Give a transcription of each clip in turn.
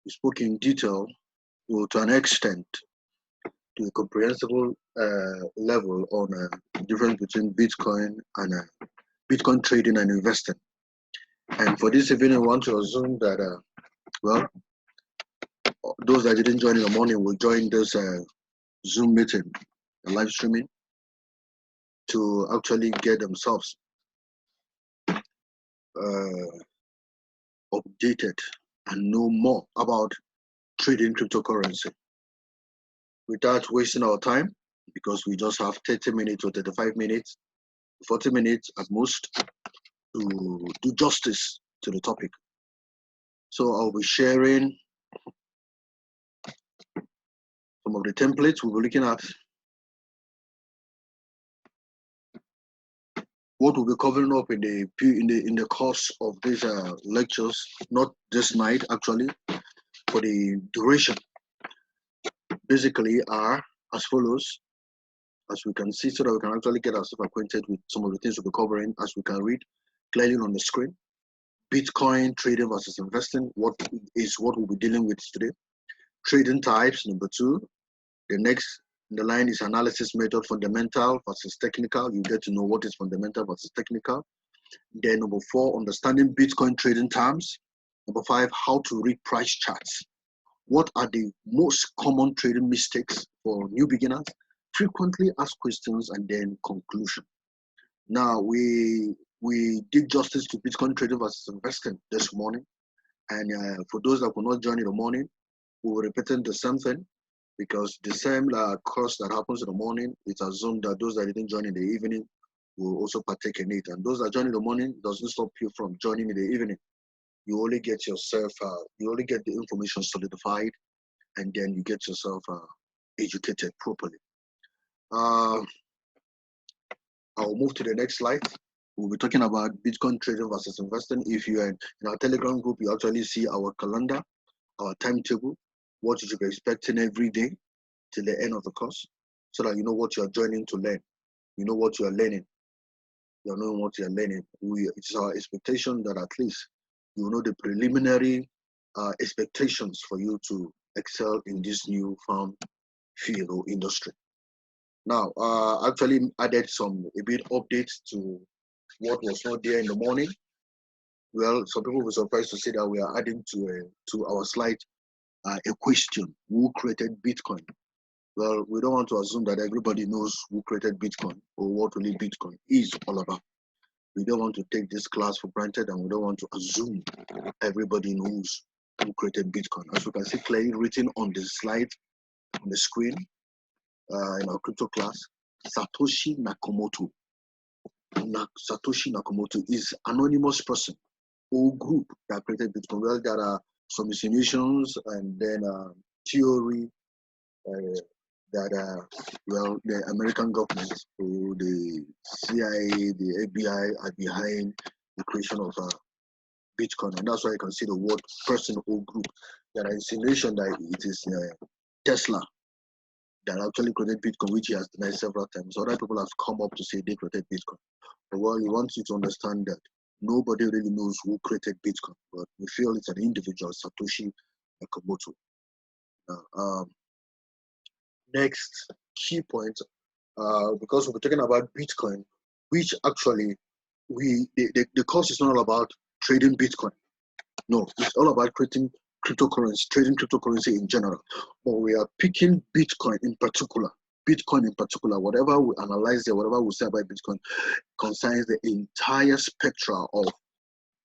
We spoke in detail, to an extent, to a comprehensible level on the difference between Bitcoin and Bitcoin trading and investing. And for this evening, I want to assume that, well, those that didn't join in the morning will join this Zoom meeting, live streaming, to actually get themselves updated and know more about trading cryptocurrency without wasting our time, because we just have 30 minutes or 35 minutes, 40 minutes at most to do justice to the topic. So I'll be sharing some of the templates we'll be looking at. What we'll be covering up in the course of these lectures, not this night actually, for the duration, basically are as follows, as we can see, so that we can actually get ourselves acquainted with some of the things we'll be covering, as we can read clearly on the screen. Bitcoin trading versus investing, what we'll be dealing with today. Trading types, number 2. The next in the line is analysis method, fundamental versus technical. You get to know what is fundamental versus technical. Then number 4, understanding Bitcoin trading terms. Number 5, how to read price charts. What are the most common trading mistakes for new beginners? Frequently asked questions, and then conclusion. Now we did justice to Bitcoin trading versus investing this morning, and for those that will not join in the morning, we will repeat the same thing, because the same course that happens in the morning, it's assumed that those that didn't join in the evening will also partake in it, and those that join in the morning doesn't stop you from joining in the evening. You only get yourself, you only get the information solidified, and then you get yourself educated properly. I'll move to the next slide. We'll be talking about Bitcoin trading versus investing. If you're in our Telegram group, you actually see our calendar, our timetable, what you should be expecting every day till the end of the course, so that you know what you're joining to learn. You know what you're learning. You're knowing what you're learning. It's our expectation that at least you know the preliminary expectations for you to excel in this new farm field or industry. Now, actually added a bit updates to what was not there in the morning. Well, some people were surprised to see that we are adding to our slide a question: who created Bitcoin? Well, we don't want to assume that everybody knows who created Bitcoin or what really Bitcoin is all about. We don't want to take this class for granted, and we don't want to assume everybody knows who created Bitcoin. As you can see clearly written on the slide, on the screen, in our crypto class, Satoshi Nakamoto. Satoshi Nakamoto is an anonymous person or group that created Bitcoin. Well, there are some insinuations and then theory that well, the American government or the CIA, the FBI are behind the creation of Bitcoin, and that's why you can see the word person or group. There are insinuations that it is Tesla that actually created Bitcoin, which he has denied several times. Other people have come up to say they created Bitcoin. But well, we want you to understand that nobody really knows who created Bitcoin, but we feel it's an individual, Satoshi Nakamoto. Next key point, because we're talking about Bitcoin, which actually the course is not all about trading Bitcoin. No, it's all about creating cryptocurrency, trading cryptocurrency in general. But we are picking Bitcoin in particular. Bitcoin in particular, whatever we analyze there, whatever we say about Bitcoin, concerns the entire spectrum of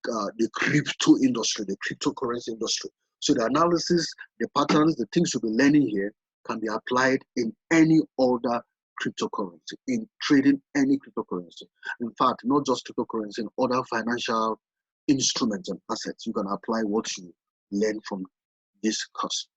the crypto industry, the cryptocurrency industry. So the analysis, the patterns, the things you'll be learning here can be applied in any other cryptocurrency, in trading any cryptocurrency. In fact, not just cryptocurrency, in other financial instruments and assets, you can apply what you learn from this course.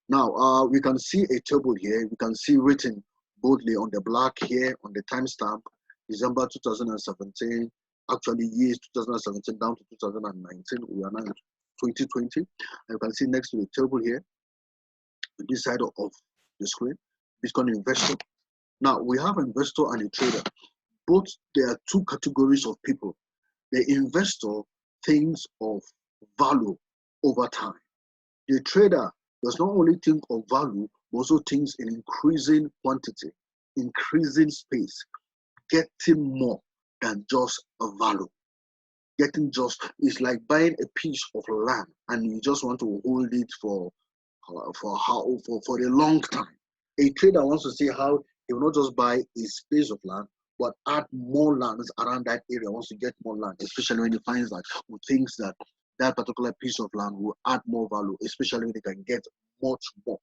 Now, we can see a table here. We can see written boldly on the black here on the timestamp, December 2017, actually years 2017 down to 2019. We are now in 2020. And you can see next to the table here, on this side of the screen, Bitcoin investor. Now, we have an investor and a trader. Both, there are two categories of people. The investor thinks of value over time. The trader does not only think of value, but also thinks in increasing quantity, increasing space, getting more than just a value. Getting just is like buying a piece of land and you just want to hold it for a long time. A trader wants to see how he will not just buy a space of land, but add more lands around that area. Wants to get more land, especially when he finds that who thinks that that particular piece of land will add more value, especially when he can get much more.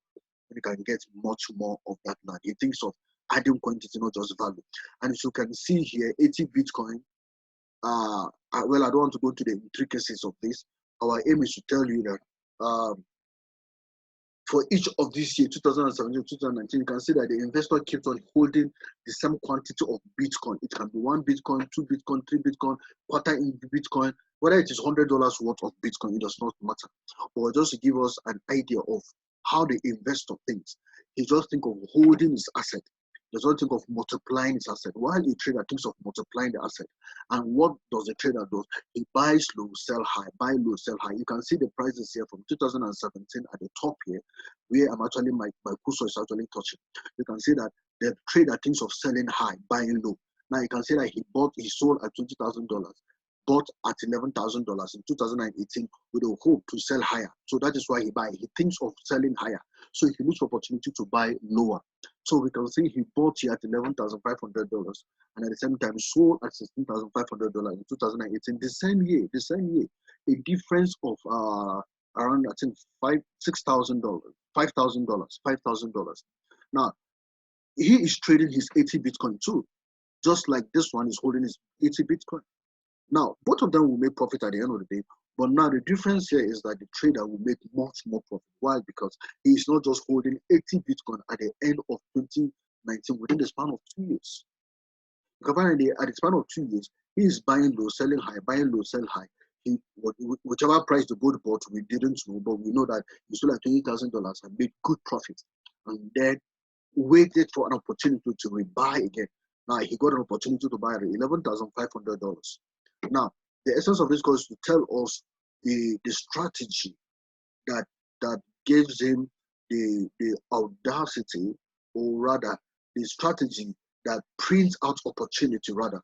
When he can get much more of that land, he thinks of adding quantity, not just value. And as you can see here, 80 Bitcoin. Well, I don't want to go to the intricacies of this. Our aim is to tell you that for each of these years, 2017, 2019, you can see that the investor keeps on holding the same quantity of Bitcoin. It can be 1 Bitcoin, 2 Bitcoin, 3 Bitcoin, quarter in Bitcoin, whether it is $100 worth of Bitcoin, it does not matter. But just to give us an idea of how the investor thinks, he just thinks of holding his asset. He does not think of multiplying his asset. While a trader thinks of multiplying the asset. And what does the trader do? He buys low, sell high, buy low, sell high. You can see the prices here from 2017 at the top here, where I'm actually, my cursor is actually touching. You can see that the trader thinks of selling high, buying low. Now you can see that he sold at $20,000, bought at $11,000 in 2018 with a hope to sell higher. So that is why he buys. He thinks of selling higher. So he looks for opportunity to buy lower. So we can see he bought here at $11,500 and at the same time sold at $16,500 in 2018. The same year, a difference of around, I think, $6,000, $5,000. Now he is trading his 80 Bitcoin too, just like this one is holding his 80 Bitcoin. Now, both of them will make profit at the end of the day, but now the difference here is that the trader will make much more profit. Why? Because he is not just holding 80 Bitcoin at the end of 2019 within the span of 2 years. Because at the span of 2 years, he is buying low, selling high, buying low, sell high. Whichever price the gold bought, we didn't know, but we know that he sold at $20,000 and made good profit, and then waited for an opportunity to rebuy again. Now he got an opportunity to buy at $11,500. Now, the essence of this goes to tell us the strategy that gives him the audacity, or rather the strategy that prints out opportunity rather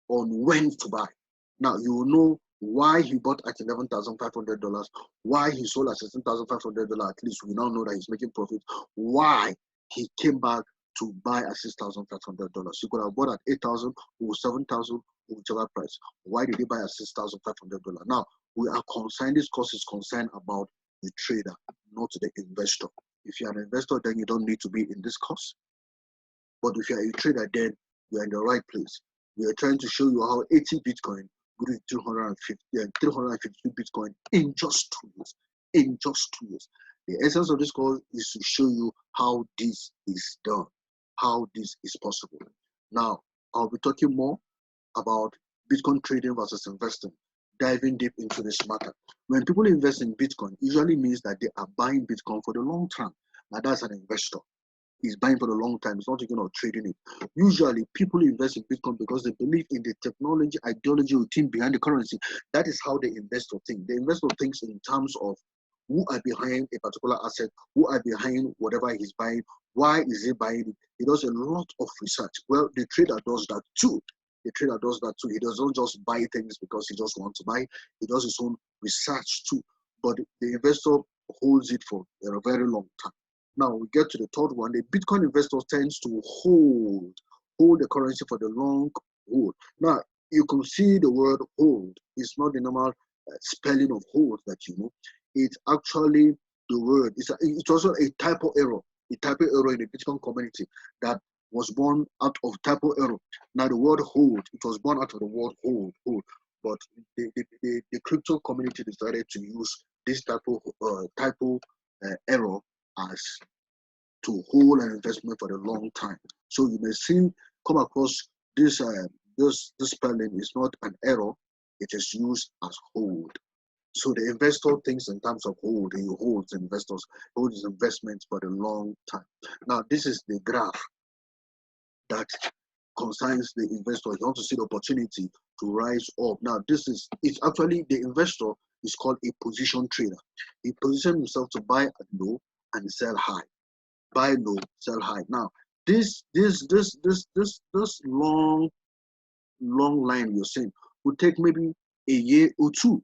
on when to buy. Now you will know why he bought at $11,500, why he sold at $16,500. At least we now know that he's making profit. Why he came back to buy at $6,500. He could have bought at $8,000 or $7,000, whichever price. Why did he buy at $6,500? Now we are concerned. This course is concerned about the trader, not the investor. If you're an investor, then you don't need to be in this course. But if you're a trader, then you're in the right place. We are trying to show you how 80 Bitcoin grew to 352 Bitcoin in just 2 years. In just 2 years. The essence of this course is to show you how this is done, how this is possible. Now, I'll be talking more about Bitcoin trading versus investing, diving deep into this matter. When people invest in Bitcoin, usually means that they are buying Bitcoin for the long term. Now, that's an investor. He's buying for the long time. It's not thinking of trading it. Usually, people invest in Bitcoin because they believe in the technology, ideology, routine behind the currency. That is how the investor thinks. The investor thinks in terms of who are behind a particular asset, who are behind whatever he's buying, why is he buying it. He does a lot of research. Well, the trader does that too. The trader does that too. He doesn't just buy things because he just wants to buy. He does his own research too. But the investor holds it for a very long time. Now we get to the third one. The Bitcoin investor tends to hold the currency for the long hold. Now you can see the word hold. It's not the normal spelling of hold that you know. It's actually the word. It's also a typo error. A typo error in the Bitcoin community that was born out of typo error. Now the word hold, it was born out of the word hold. But the crypto community decided to use this typo error as to hold an investment for a long time. So you may come across this spelling is not an error, it is used as hold. So the investor thinks in terms of hold. He holds his investments for a long time. Now this is the graph that concerns the investor. He wants to see the opportunity to rise up. Now it's actually the investor is called a position trader. He positions himself to buy at low and sell high. Buy low, sell high. Now, this long line you're saying would take maybe a year or two.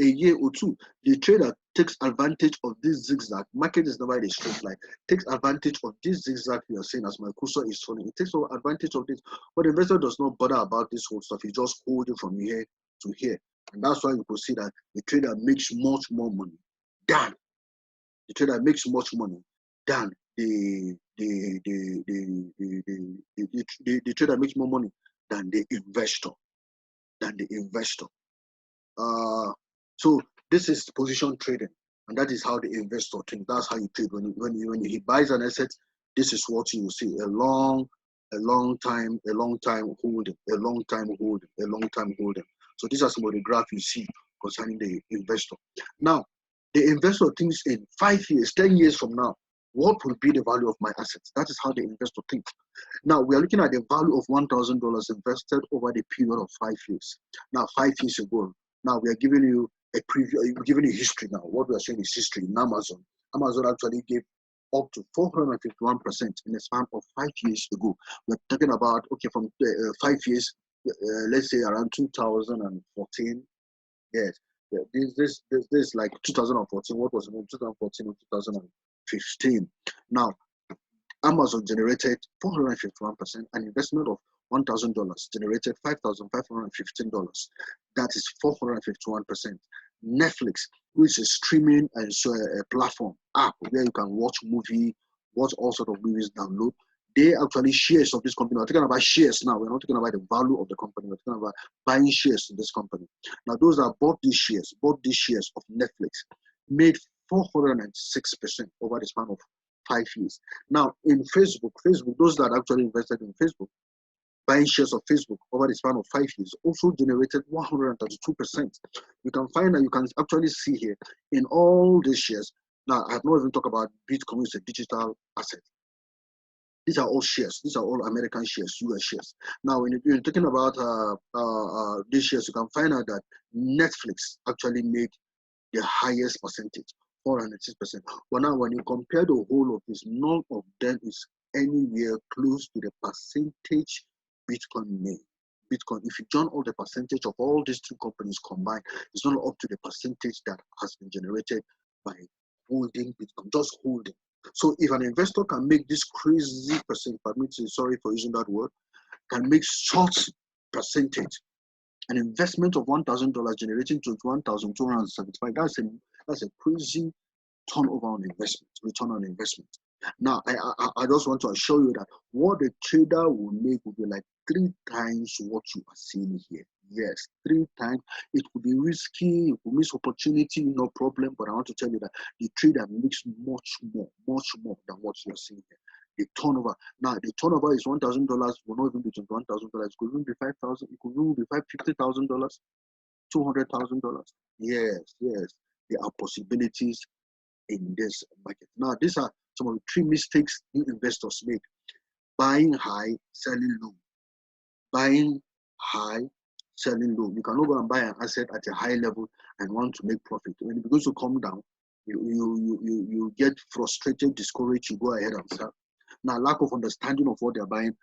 A year or two. The trader takes advantage of this zigzag. Market is never a straight line. Takes advantage of this zigzag you are saying as my cursor is falling. It takes advantage of this. But the investor does not bother about this whole stuff. He just hold it from here to here. And that's why you could see that the trader makes much more money than the trader makes much money than the trader makes more money than the investor. So this is position trading, and that is how the investor thinks. That's how you trade. When he buys an asset, this is what you will see: a long time holding. So these are some of the graphs you see concerning the investor. Now, the investor thinks in 5 years, 10 years from now, what will be the value of my assets? That is how the investor thinks. Now, we are looking at the value of $1,000 invested over the period of 5 years. Now, 5 years ago, now we are giving you a preview, we're giving you history now. What we are showing is history in Amazon. Amazon actually gave up to 451% in the span of 5 years ago. We're talking about, okay, from 5 years, let's say around 2014. Yes, this like 2014. What was it? 2014 or 2015. Now, Amazon generated 451%, an investment of $1,000 generated $5,515. That is 451%. Netflix, which is streaming and so a platform app where you can watch movie, watch all sort of movies, download. They actually shares of this company. We're talking about shares now. We're not talking about the value of the company. We're talking about buying shares in this company. Now, those that bought these shares of Netflix, made 406% over the span of 5 years. Now, in Facebook, those that actually invested in Facebook, buying shares of Facebook over the span of 5 years, also generated 132%. You can find that you can actually see here in all these shares. Now, I have not even talked about Bitcoin, which is a digital asset. These are all shares. These are all American shares, US shares. Now, when you're talking about these shares, you can find out that Netflix actually made the highest percentage, 406%. But now, when you compare the whole of this, none of them is anywhere close to the percentage Bitcoin made. Bitcoin, if you join all the percentage of all these two companies combined, it's not up to the percentage that has been generated by holding Bitcoin, just holding. So if an investor can make this crazy percent, sorry for using that word, can make such percentage, an investment of $1,000 generating to $1,275, that's a crazy turnover on investment, return on investment. Now, I just want to assure you that what the trader will make will be like 3 times what you are seeing here. Yes, 3 times. It could be risky, it could miss opportunity, no problem. But I want to tell you that the trader makes much more than what you are seeing here. The turnover. Now, the turnover is $1,000. Will not even be $1,000. It could even be $5,000. It could even be $50,000, $200,000. Yes. There are possibilities in this market. Now, these are some of the 3 mistakes new investors make: buying high, selling low. Buying high, selling low. You cannot go and buy an asset at a high level and want to make profit. When it begins to come down, you get frustrated, discouraged, you go ahead and sell. Now, lack of understanding of what they're buying.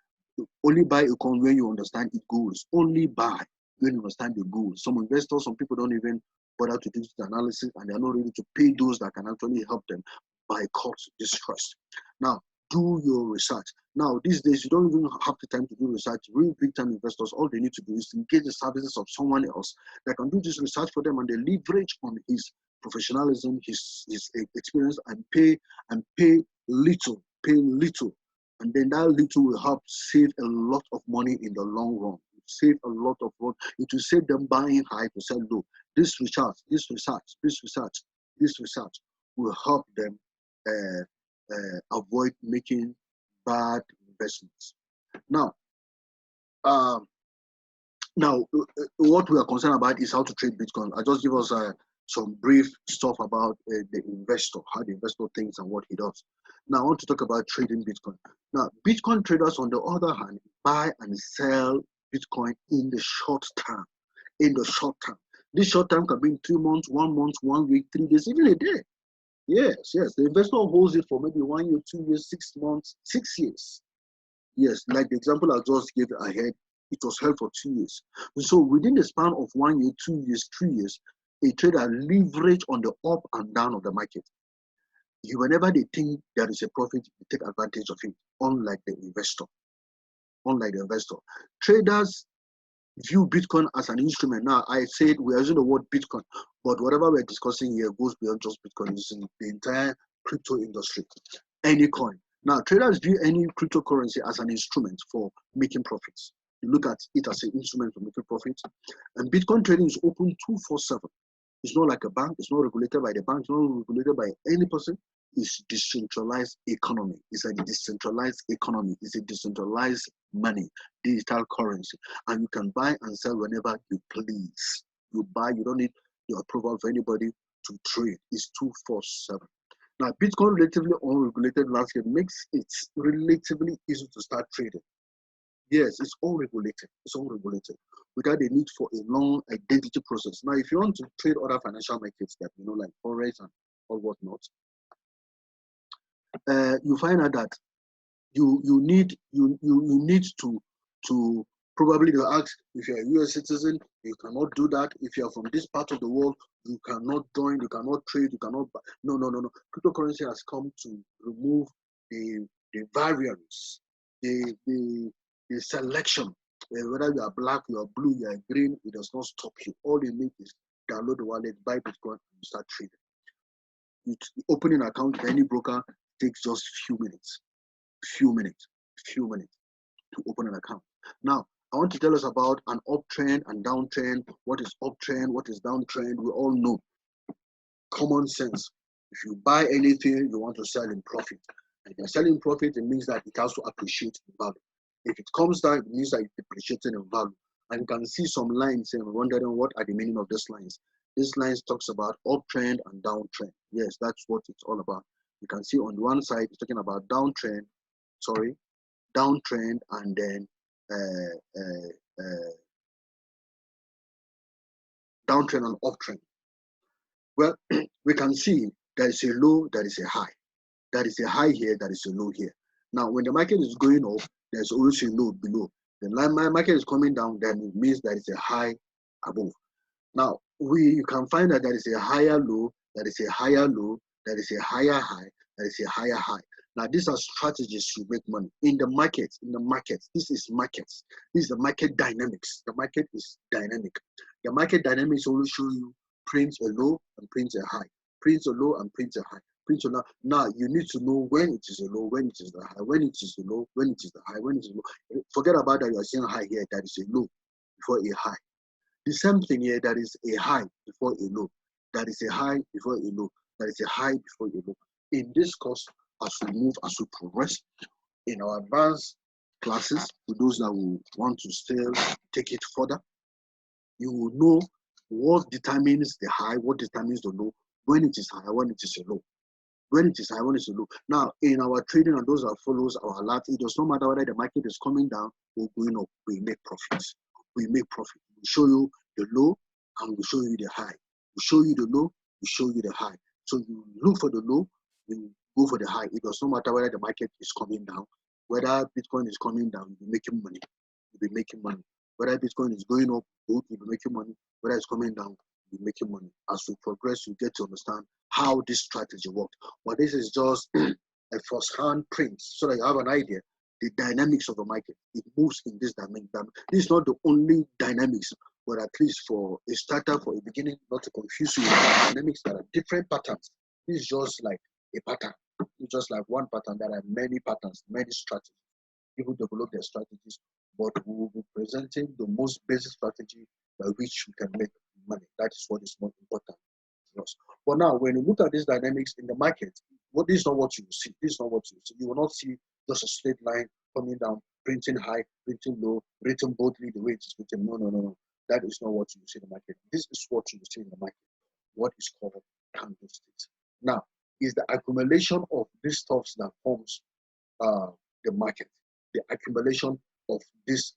Only buy a coin when you understand its goals. Only buy when you understand the goals. Some investors, some people don't even bother to do the analysis, and they're not ready to pay those that can actually help them by cost distrust. Now, do your research. Now, these days, you don't even have the time to do research. Real big-time investors, all they need to do is engage the services of someone else that can do this research for them, and they leverage on his professionalism, his experience, and pay little, and then that little will help save a lot of money in the long run. Save a lot of money. It will save them buying high to sell low. This research will help them avoid making bad investments. Now, what we are concerned about is how to trade Bitcoin. I just give us some brief stuff about the investor, how the investor thinks and what he does. Now, I want to talk about trading Bitcoin. Now, Bitcoin traders, on the other hand, buy and sell Bitcoin in the short term. This short term can be 3 months, 1 month, 1 week, 3 days, even a day. Yes, yes. The investor holds it for maybe 1 year, 2 years, 6 months, 6 years. Yes, like the example I just gave ahead, it was held for 2 years. So within the span of 1 year, 2 years, 3 years, a trader leverage on the up and down of the market. Whenever they think there is a profit, they take advantage of it, unlike the investor. Unlike the investor. Traders view Bitcoin as an instrument. Now, I said we're using the word Bitcoin, but whatever we're discussing here goes beyond just Bitcoin. It's in the entire crypto industry, any coin. Now, traders view any cryptocurrency as an instrument for making profits. You look at it as an instrument for making profits. And Bitcoin trading is open 247. It's not like a bank. It's not regulated by the bank. It's not regulated by any person. It's decentralized economy. It's a decentralized economy. It's a decentralized money, digital currency. And you can buy and sell whenever you please. You buy, you don't need the approval of anybody to trade. It's 247. Now, Bitcoin relatively unregulated landscape makes it relatively easy to start trading. Yes, it's unregulated. It's unregulated without the need for a long identity process. Now, if you want to trade other financial markets that like forex and all whatnot, you find out that you need to probably to ask if you're a US citizen, you cannot do that. If you're from this part of the world, you cannot join, you cannot trade, you cannot buy. No. Cryptocurrency has come to remove the variance, the selection. Whether you are black, you are blue, you are green, it does not stop you. All you need is download the wallet, buy Bitcoin, and start trading. Opening an account with any broker takes just few minutes to open an account. Now, I want to tell us about an uptrend and downtrend. What is uptrend? What is downtrend? We all know. Common sense. If you buy anything, you want to sell in profit. And if you're selling profit, it means that it has to appreciate in value. If it comes down, it means that it's depreciating in value. And you can see some lines and wondering what are the meaning of these lines. This lines talks about uptrend and downtrend. Yes, that's what it's all about. You can see on one side, it's talking about downtrend, and then downtrend and uptrend. Well, we can see there is a low, there is a high. There is a high here, there is a low here. Now, when the market is going up, there's always a low below. The market is coming down, then it means there is a high above. Now, you can find that there is a higher low, there is a higher low, there is a higher high, there is a higher high. Now, these are strategies to make money. In the market, this is markets. This is the market dynamics. The market is dynamic. The market dynamics always show you print a low and print a high. Print a low and print a high. Print a low. Now, you need to know when it is a low, when it is the high, when it is the low, when it is the high, when it is low. Forget about that you are seeing high here. That is a low before a high. The same thing here, that is a high before a low. That is a high before a low. That is a high before a low. In this course, as we progress in our advanced classes, for those that will want to still take it further, you will know what determines the high, what determines the low, when it is high, when it is a low. When it is high, when it is low. Now, in our trading and those that follows our alert, it does not matter whether the market is coming down or going up, we make profits. We make profit. We show you the low and we show you the high. We show you the low, we show you the high. So you look for the low, you go for the high. It does not matter whether the market is coming down, whether Bitcoin is coming down, you'll be making money. You'll be making money. Whether Bitcoin is going up, you'll be making money. Whether it's coming down, you'll be making money. As we progress, you get to understand how this strategy works. But this is just a first-hand print so that you have an idea the dynamics of the market. It moves in this dynamic. This is not the only dynamics, but at least for a starter, for a beginning, not to confuse you with dynamics, there are different patterns. This is just like a pattern. It's just like one pattern. There are many patterns, many strategies. People develop their strategies, but we will be presenting the most basic strategy by which we can make money. That is what is more important to us. But now, when you look at these dynamics in the market, this is not what you will see. This is not what you will see. You will not see just a straight line coming down, printing high, printing low, written boldly the way it is written. No. That is not what you will see in the market. This is what you will see in the market. What is called candlesticks. Now, is the accumulation of these stuffs that forms the market. The accumulation of this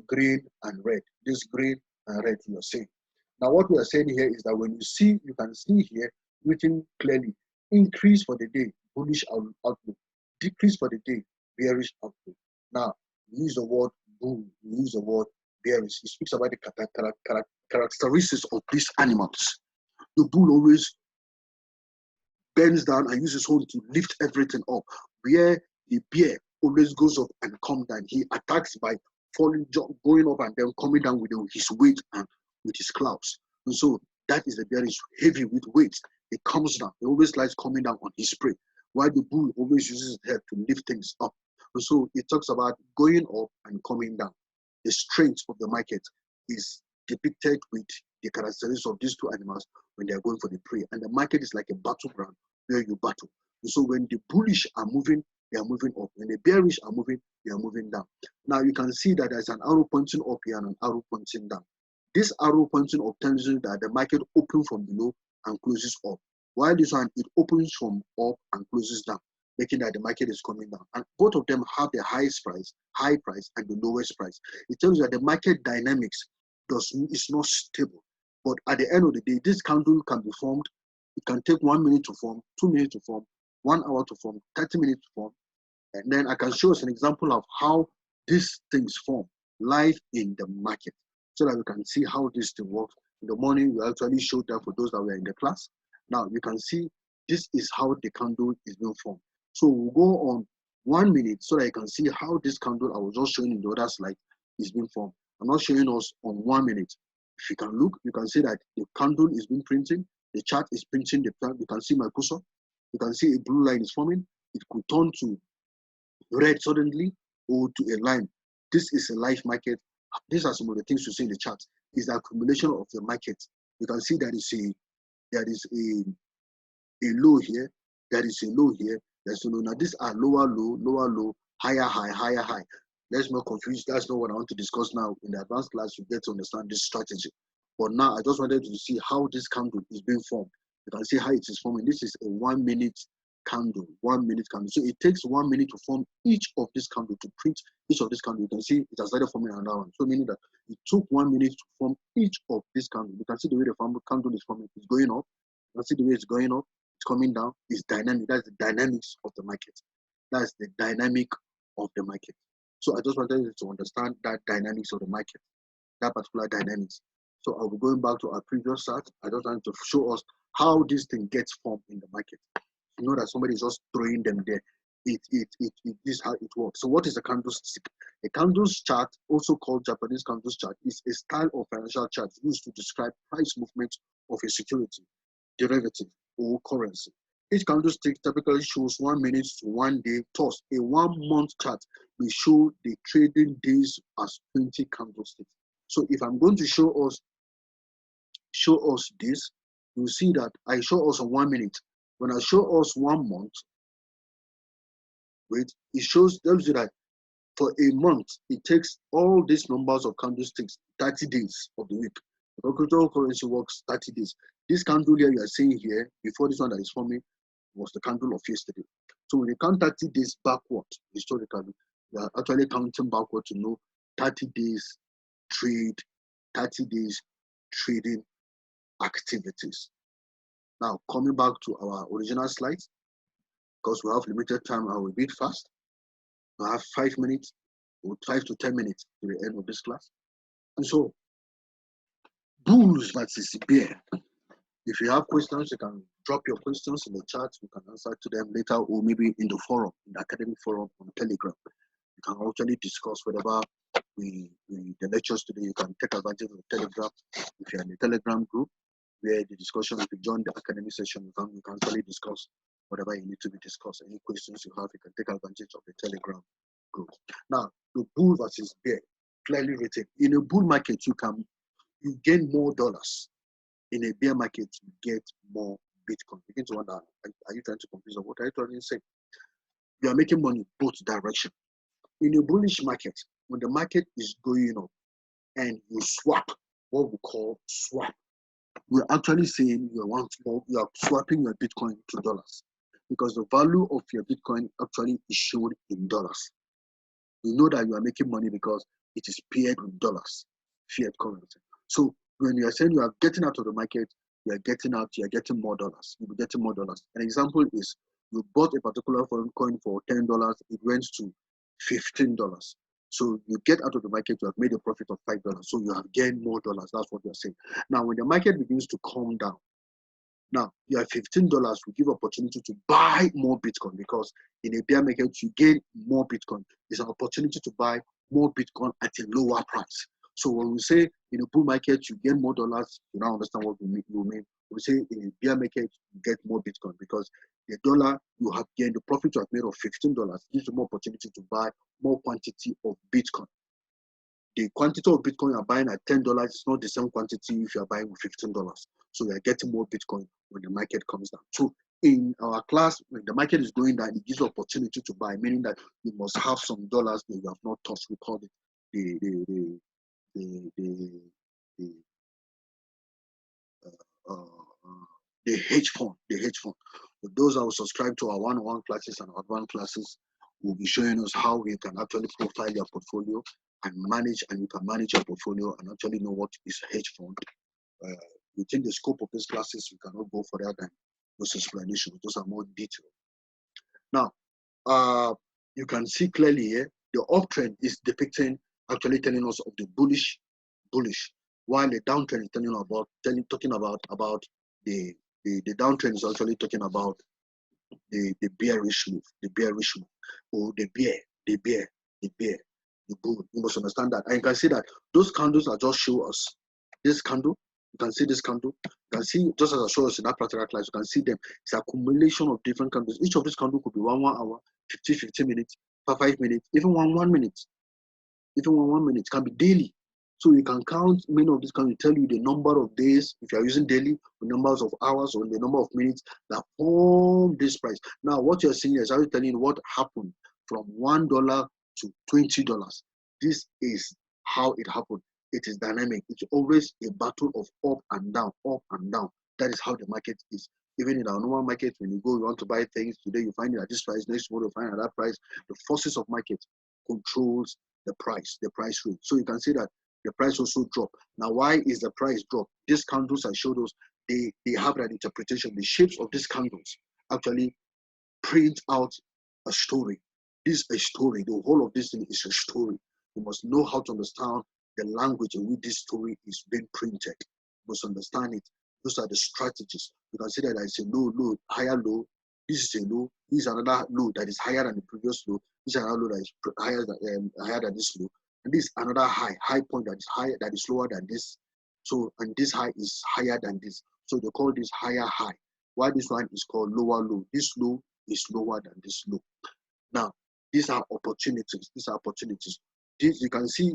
green and red. This green and red, you are saying. Now, what we are saying here is that when you can see here written clearly, increase for the day, bullish outlook, decrease for the day, bearish outlook. Now, we use the word bull, we use the word bearish. It speaks about the characteristics of these animals. The bull always bends down and uses his horn to lift everything up, where the bear always goes up and comes down. He attacks by going up and then coming down with his weight and with his claws. And so that is the bear is heavy with weight. It comes down. He always likes coming down on his prey, while the bull always uses his head to lift things up. And so it talks about going up and coming down. The strength of the market is depicted with the characteristics of these two animals when they are going for the prey. And the market is like a battleground where you battle. And so when the bullish are moving, they are moving up. When the bearish are moving, they are moving down. Now you can see that there's an arrow pointing up here and an arrow pointing down. This arrow pointing up tells you that the market opens from below and closes up. While this one, it opens from up and closes down, making that the market is coming down. And both of them have the highest price, high price, and the lowest price. It tells you that the market dynamics is not stable. But at the end of the day, this candle can be formed. It can take 1 minute to form, 2 minutes to form, 1 hour to form, 30 minutes to form. And then I can show us an example of how these things form live in the market so that we can see how this thing works. In the morning, we actually showed that for those that were in the class. Now you can see this is how the candle is being formed. So we'll go on 1 minute so that you can see how this candle I was just showing in the other slide is being formed. I'm not showing us on 1 minute. If you can look, you can see that the candle is being printing. The chart is printing the plan. You can see my cursor. You can see a blue line is forming. It could turn to red suddenly or to a line. This is a live market. These are some of the things you see in the chart. Is the accumulation of the market. You can see there is a low here. There is a low here. There's a low. Now these are lower low, higher high, higher high. Let's not confuse. That's not what I want to discuss now. In the advanced class, you get to understand this strategy. But now I just wanted to see how this candle is being formed. You can see how it is forming. This is a 1 minute candle, 1 minute candle. So it takes 1 minute to form each of this candle, to print each of this candle. You can see it has started forming another one. So meaning that it took 1 minute to form each of this candle. You can see the way the candle is forming. It's going up. You can see the way it's going up. It's coming down. It's dynamic. That's the dynamics of the market. That's the dynamic of the market. So I just wanted you to understand that dynamics of the market, that particular dynamics. So I'll be going back to our previous chart. I just wanted to show us how this thing gets formed in the market. You know that somebody is just throwing them there. This is how it works. So what is a candlestick? A candles chart, also called Japanese candles chart, is a style of financial chart used to describe price movement of a security, derivative, or currency. Each candlestick typically shows 1 minute to 1 day. Thus, a 1 month chart will show the trading days as 20 candlesticks. So if I'm going to show us this, you'll see that I show us a 1 minute. When I show us 1 month, wait, it tells you that for a month, it takes all these numbers of candlesticks, 30 days of the week. The cryptocurrency works 30 days. This candle here you are seeing here, before this one that is forming, was the candle of yesterday. So when you count 30 days backward, historically, you are actually counting backward to know 30 days trade, 30 days trading activities. Now, coming back to our original slides, because we have limited time, I will read fast. I have 5 minutes, or 5 to 10 minutes to the end of this class. And so, bulls versus bear. If you have questions, you can drop your questions in the chat. We can answer to them later, or maybe in the forum, in the academic forum on Telegram. You can actually discuss whatever the lectures today. You can take advantage of the Telegram. If you're in the Telegram group, where the discussion, if you join the academic session, you can actually discuss whatever you need to be discussed. Any questions you have, you can take advantage of the Telegram group. Now, the bull versus bear, clearly written. In a bull market, you gain more dollars. In a bear market, you get more Bitcoin. Begin to wonder, are you trying to confuse them? What are you trying to say? You are making money both direction. In a bullish market, when the market is going up and you swap, what we call swap, we're actually saying you are swapping your Bitcoin to dollars, because the value of your Bitcoin actually is shown in dollars. You know that you are making money because it is paired with dollars, fiat currency. So When you are saying you are getting out of the market, you are getting out, you are getting more dollars. You'll be getting more dollars. An example is you bought a particular foreign coin for $10, it went to $15. So you get out of the market, you have made a profit of $5. So you have gained more dollars. That's what you're saying. Now, when the market begins to calm down, now you have $15 will give opportunity to buy more Bitcoin, because in a bear market you gain more Bitcoin. It's an opportunity to buy more Bitcoin at a lower price. So when we say in a bull market you gain more dollars, you now understand what we mean. We say in a bear market you get more Bitcoin, because the dollar you have gained, the profit you have made of $15 gives you more opportunity to buy more quantity of Bitcoin. The quantity of Bitcoin you're buying at $10 is not the same quantity if you're buying with $15. So you're getting more Bitcoin when the market comes down. So in our class, when the market is going down, it gives you opportunity to buy, meaning that you must have some dollars that you have not touched. We call it the uh, uh, the hedge fund. The hedge fund. For those that will subscribe to our one-on-one classes and our advanced classes, will be showing us how we can actually profile your portfolio and manage, and you can manage your portfolio and actually know what is a hedge fund. Within the scope of these classes, we cannot go further than those explanations. Those are more detailed. Now, you can see clearly here, the uptrend is depicting, actually telling us of the bullish, while the downtrend is talking about the downtrend is actually talking about the bearish move, or the bull. You must understand that. And you can see that those candles are just show us this candle. You can see this candle. You can see, just as I showed us in that particular class, you can see them. It's an accumulation of different candles. Each of these candles could be 1 hour, 50 minutes, 5 minutes, even 1 minute. Even 1 minute can be daily. So you can count many of these can tell you the number of days, if you are using daily, the numbers of hours, or the number of minutes that form this price. Now, what you're seeing is I was telling you what happened from $1 to $20. This is how it happened. It is dynamic. It's always a battle of up and down, up and down. That is how the market is. Even in our normal market, when you go, you want to buy things today, you find it at this price. Next tomorrow, you find it at that price. The forces of market controls the price rate. So you can see that the price also drop. Now, why is the price drop? These candles I showed us, they have that interpretation. The shapes of these candles actually print out a story. This is a story. The whole of this thing is a story. You must know how to understand the language in which this story is being printed. You must understand it. Those are the strategies. You can see that it's a low, higher low. This is a low. This is another low that is higher than the previous low. This is another low that is higher than this low. And this is another high point that is higher, that is lower than this. So, and this high is higher than this. So they call this higher high. Why this one is called lower low? This low is lower than this low. Now, these are opportunities. These are opportunities. This you can see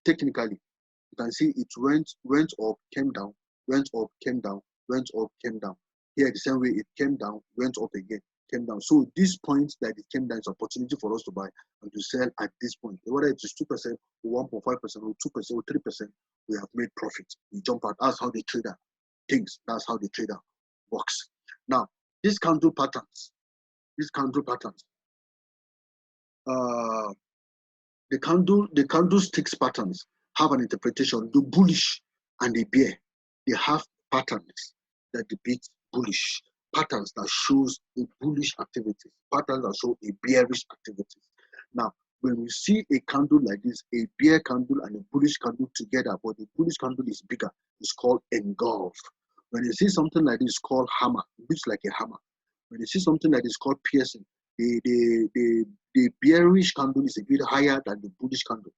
technically. You can see it went up, came down, went up, came down, went up, came down. Here the same way it came down, went up again, came down. So this point that it came down is opportunity for us to buy and to sell at this point. Whether it is 2% or 1.5% or 2% or 3%, we have made profit. We jump out. That's how the trader thinks. That's how the trader works. Now, these candle patterns, the candlesticks patterns have an interpretation. The bullish and the bear, they have patterns that depict bullish, patterns that shows a bullish activity, patterns that show a bearish activity. Now, when we see a candle like this, a bear candle and a bullish candle together, but the bullish candle is bigger, it's called engulf. When you see something like this, it's called hammer. It looks like a hammer. When you see something like this, it's called piercing. The bearish candle is a bit higher than the bullish candle.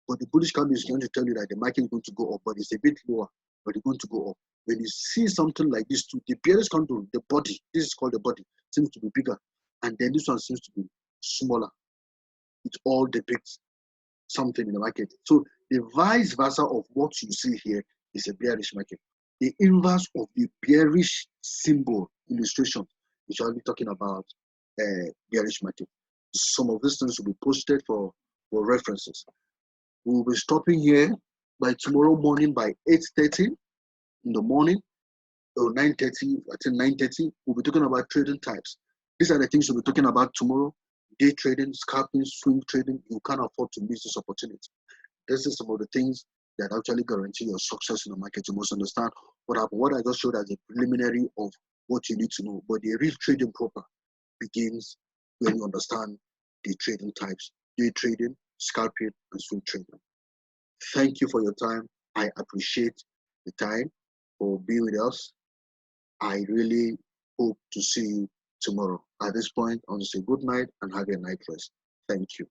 But the bullish candle is going to tell you that the market is going to go up, but it's a bit lower, but it's going to go up. When you see something like this too, the bearish candle, the body, this is called the body, seems to be bigger. And then this one seems to be smaller. It all depicts something in the market. So the vice versa of what you see here is a bearish market. The inverse of the bearish symbol illustration is only talking about bearish market. Some of these things will be posted for references. We will be stopping here by tomorrow morning by 8:30 in the morning or 9:30. I think 9:30. We'll be talking about trading types. These are the things we'll be talking about tomorrow. Day trading, scalping, swing trading. You can't afford to miss this opportunity. This is some of the things that actually guarantee your success in the market. You must understand what happened. What I just showed as a preliminary of what you need to know, but the real trading proper begins when you understand the trading types: day trading, scalping, and swing trading. Thank you for your time. I appreciate the time for being with us. I really hope to see you tomorrow. At this point, I want to say good night and have a night rest. Thank you.